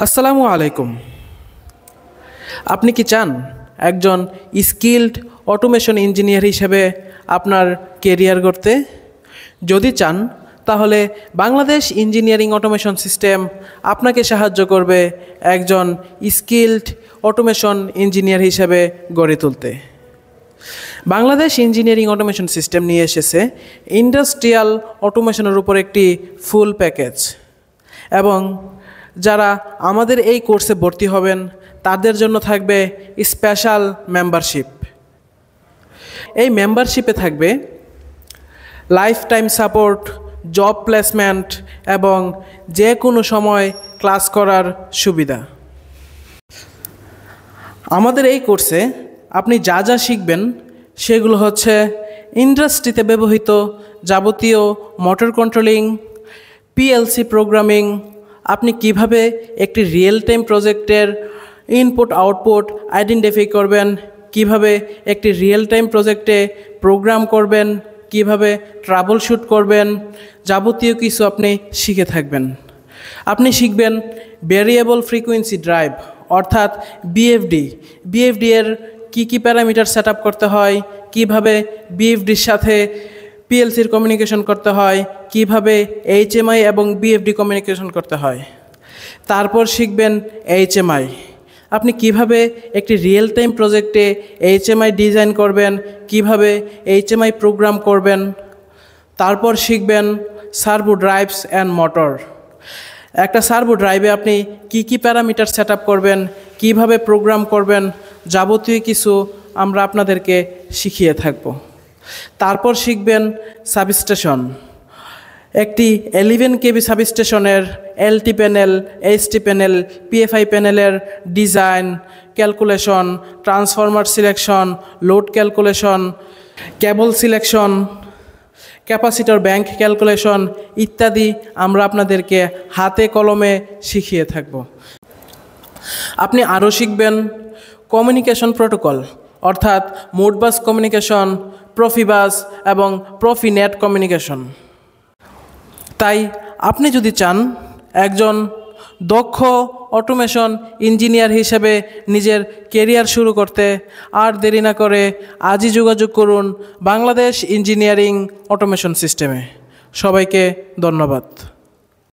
আসসালামু আলাইকুম। আপনি কি চান একজন স্কিলড অটোমেশন ইঞ্জিনিয়ার হিসেবে আপনার কেরিয়ার গড়তে? যদি চান তাহলে বাংলাদেশ ইঞ্জিনিয়ারিং অটোমেশন সিস্টেম আপনাকে সাহায্য করবে একজন স্কিলড অটোমেশন ইঞ্জিনিয়ার হিসেবে গড়ে তুলতে। বাংলাদেশ ইঞ্জিনিয়ারিং অটোমেশন সিস্টেম নিয়ে এসেছে ইন্ডাস্ট্রিয়াল অটোমেশনের উপর একটি ফুল প্যাকেজ, এবং যারা আমাদের এই কোর্সে ভর্তি হবেন তাদের জন্য থাকবে স্পেশাল মেম্বারশিপ। এই মেম্বারশিপে থাকবে life time support, job placement এবং যে কোনো সময় ক্লাস করার সুবিধা। আমাদের এই কোর্সে আপনি যা যা শিখবেন সেগুলো হচ্ছে ইন্ডাস্ট্রিতে ব্যবহৃত যাবতীয় মোটর কন্ট্রোলিং, পিএলসি প্রোগ্রামিং, আপনি কিভাবে একটি রিয়েল টাইম প্রজেক্টের ইনপুট আউটপুট আইডেন্টিফাই করবেন, কিভাবে একটি রিয়েল টাইম প্রজেক্টে প্রোগ্রাম করবেন, কিভাবে ট্রাবল শুট করবেন, যাবতীয় কিছু আপনি শিখে থাকবেন। আপনি শিখবেন ভেরিয়েবল ফ্রিকোয়েন্সি ড্রাইভ অর্থাৎ বিএফডি এর কী প্যারামিটার সেট আপ করতে হয়, কিভাবে বিএফডির সাথে পিএলসির কমিউনিকেশন করতে হয়, কিভাবে এইচএমআই এবং বিএফডি কমিউনিকেশন করতে হয়। তারপর শিখবেন এইচএমআই, আপনি কিভাবে একটি রিয়েল টাইম প্রজেক্টে এইচএমআই ডিজাইন করবেন, কিভাবে এইচএমআই প্রোগ্রাম করবেন। তারপর শিখবেন সার্ভো ড্রাইভস অ্যান্ড মোটর। একটা সার্ভো ড্রাইভে আপনি কি প্যারামিটার সেট আপ করবেন, কিভাবে প্রোগ্রাম করবেন, যাবতীয় কিছু আমরা আপনাদেরকে শিখিয়ে থাকব। তারপর শিখবেন সাবস্টেশন, একটি 11 কেবি সাবস্টেশনের LT panel, HT panel, PFI প্যানেলের design, calculation, transformer selection, load calculation, cable selection, capacitor bank calculation ইত্যাদি আমরা আপনাদেরকে হাতে কলমে শিখিয়ে থাকব। আপনি আরও শিখবেন কমিউনিকেশন প্রোটোকল অর্থাৎ মোডবাস কমিউনিকেশন, প্রফিবাস এবং প্রফিনেট কমিউনিকেশন। তাই আপনি যদি চান একজন দক্ষ অটোমেশন ইঞ্জিনিয়ার হিসেবে নিজের কেরিয়ার শুরু করতে, আর দেরি না করে আজই যোগাযোগ করুন বাংলাদেশ ইঞ্জিনিয়ারিং অটোমেশন সিস্টেমে। সবাইকে ধন্যবাদ।